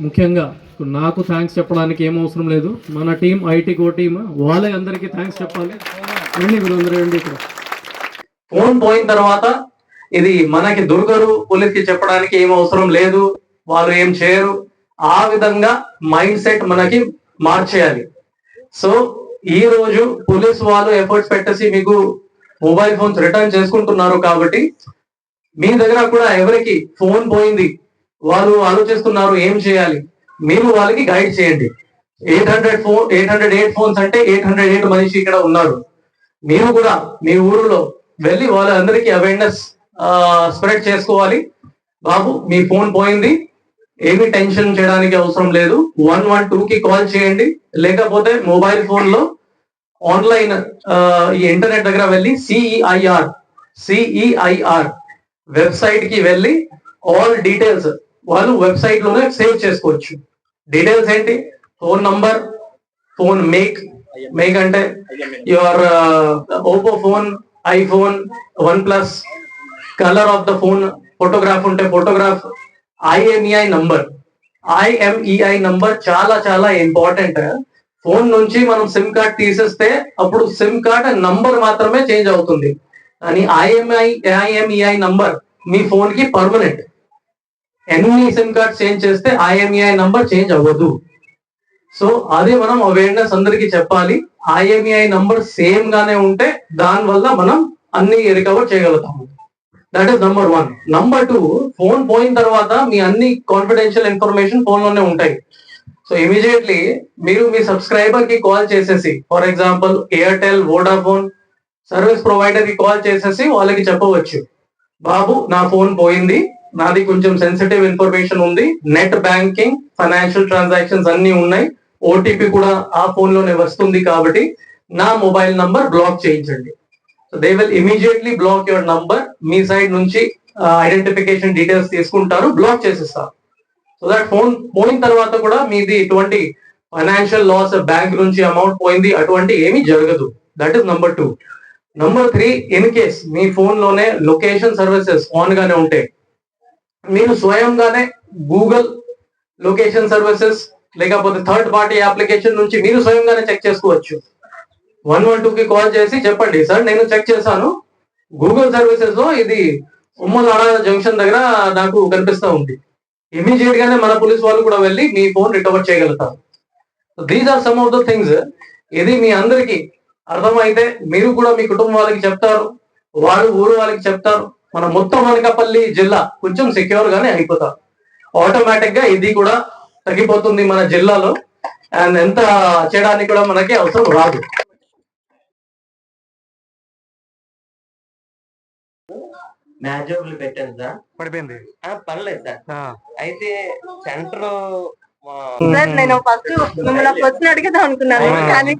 ముఖ్యంగా నాకు థ్యాంక్స్ చెప్పడానికి ఏం అవసరం లేదు. మన టీం ఐటీ కో టీమ్ వాళ్ళే అందరికీ థ్యాంక్స్ చెప్పాలి. రండి మీరు అందరూ రండి. ఇక్కడ ఫోన్ పోయిన తర్వాత ఇది మనకి దుర్గరు పోలీస్కి చెప్పడానికి ఏం అవసరం లేదు, వాళ్ళు ఏం చేయరు. ఆ విధంగా మైండ్ సెట్ మనకి మార్చేయాలి. సో ఈ రోజు పోలీస్ వాళ్ళు ఎఫర్ట్స్ పెట్టేసి మీకు మొబైల్ ఫోన్స్ రిటర్న్ చేసుకుంటున్నారు కాబట్టి మీ దగ్గర కూడా ఎవరికి ఫోన్ పోయింది వాళ్ళు ఆలోచిస్తున్నారు ఏం చేయాలి, మీరు వాళ్ళకి గైడ్ చేయండి. 808 ఫోన్స్ అంటే 808 మనిషి ఇక్కడ ఉన్నారు. మీరు కూడా మీ ఊరిలో వెళ్ళి వాళ్ళందరికీ అవేర్నెస్ స్ప్రెడ్ చేసుకోవాలి. బాబు మీ ఫోన్ పోయింది, ఏమి టెన్షన్ చేయడానికి అవసరం లేదు, 112కి కాల్ చేయండి. లేకపోతే మొబైల్ ఫోన్ లో ఆన్లైన్ ఈ ఇంటర్నెట్ దగ్గర వెళ్ళి సిఈఐఆర్ వెబ్సైట్ కి వెళ్ళి ఆల్ డీటెయిల్స్ వాళ్ళు వెబ్సైట్ లోనే సేవ్ చేసుకోవచ్చు. డీటెయిల్స్ ఏంటి? ఫోన్ నంబర్, ఫోన్ మేక్ అంటే your Oppo phone, iPhone, OnePlus, colour of the phone, photograph ఉంటే ఫోటోగ్రాఫ్, IMEI నంబర్ చాలా చాలా ఇంపార్టెంట్. ఫోన్ నుంచి మనం సిమ్ కార్డ్ తీసేస్తే అప్పుడు సిమ్ కార్డ్ నంబర్ మాత్రమే చేంజ్ అవుతుంది, కానీ IMEI నంబర్ మీ ఫోన్ కి పర్మనెంట్. ఎన్ని సిమ్ కార్డ్ చేంజ్ చేస్తే IMEI నంబర్ చేంజ్ అవ్వదు. సో అదే మనం అవేర్నెస్ అందరికి చెప్పాలి. IMEI నంబర్ సేమ్ గానే ఉంటే దాని వల్ల మనం అన్ని రికవర్ చేయగలుగుతాము. That is number 1. Number 2, phone పోయిన తర్వాత మీ అన్ని కాన్ఫిడెన్షియల్ ఇన్ఫర్మేషన్ ఫోన్ లోనే ఉంటాయి. సో ఇమీడియట్లీ మీరు మీ సబ్స్క్రైబర్ కి కాల్ చేసేసి, for example Airtel, Vodafone service provider కి కాల్ చేసేసి వాళ్ళకి చెప్పవచ్చు, బాబు నా ఫోన్ పోయింది, నాది కొంచెం సెన్సిటివ్ ఇన్ఫర్మేషన్ ఉంది, నెట్ బ్యాంకింగ్, ఫైనాన్షియల్ ట్రాన్సాక్షన్స్ అన్ని ఉన్నాయి, ఓటీపీ కూడా ఆ ఫోన్ లోనే వస్తుంది, కాబట్టి నా మొబైల్ నంబర్ బ్లాక్ చేయించండి. So they will immediately block your number. మీ సైడ్ నుంచి ఐడెంటిఫికేషన్ డీటెయిల్స్ తీసుకుంటారు, బ్లాక్ చేసేస్తారు. సో దట్ ఫోన్ పోయిన తర్వాత కూడా మీది ఎటువంటి ఫైనాన్షియల్ లాస్, బ్యాంక్ నుంచి అమౌంట్ పోయింది అటువంటి ఏమీ జరగదు. That is number 2. Number 3, in case మీ ఫోన్ లోనే లొకేషన్ సర్వీసెస్ ఆన్ గానే ఉంటాయి, మీరు స్వయంగానే గూగుల్ లొకేషన్ సర్వీసెస్ లేకపోతే థర్డ్ పార్టీ అప్లికేషన్ నుంచి మీరు స్వయంగానే చెక్ చేసుకోవచ్చు. 112కి కాల్ చేసి చెప్పండి, సార్ నేను చెక్ చేశాను గూగుల్ సర్వీసెస్ లో ఇది ఉమ్మలాడ జంక్షన్ దగ్గర నాకు కనిపిస్తూ ఉంది. ఇమీడియట్ గానే మన పోలీస్ వాళ్ళు కూడా వెళ్ళి మీ ఫోన్ రికవర్ చేయగలుగుతారు. These are some of the things. ఇది మీ అందరికి అర్థమైతే మీరు కూడా మీ కుటుంబం వాళ్ళకి చెప్తారు, వాళ్ళు ఊరు వాళ్ళకి చెప్తారు, మన మొత్తం అనకాపల్లి జిల్లా కొంచెం సెక్యూర్ గానే అయిపోతారు. ఆటోమేటిక్ గా ఇది కూడా తగ్గిపోతుంది మన జిల్లాలో, అండ్ ఎంత చేయడానికి కూడా మనకి అవసరం రాదు. మ్యాజోబుల్ పెట్టాను సార్, పడిపోయింది. పర్లేదు సార్. అయితే సెంటర్ సార్ నేను ఫస్ట్ మిమ్మల్ని క్వశ్చన్ అడిగేద్దాం అనుకున్నాను, కానీ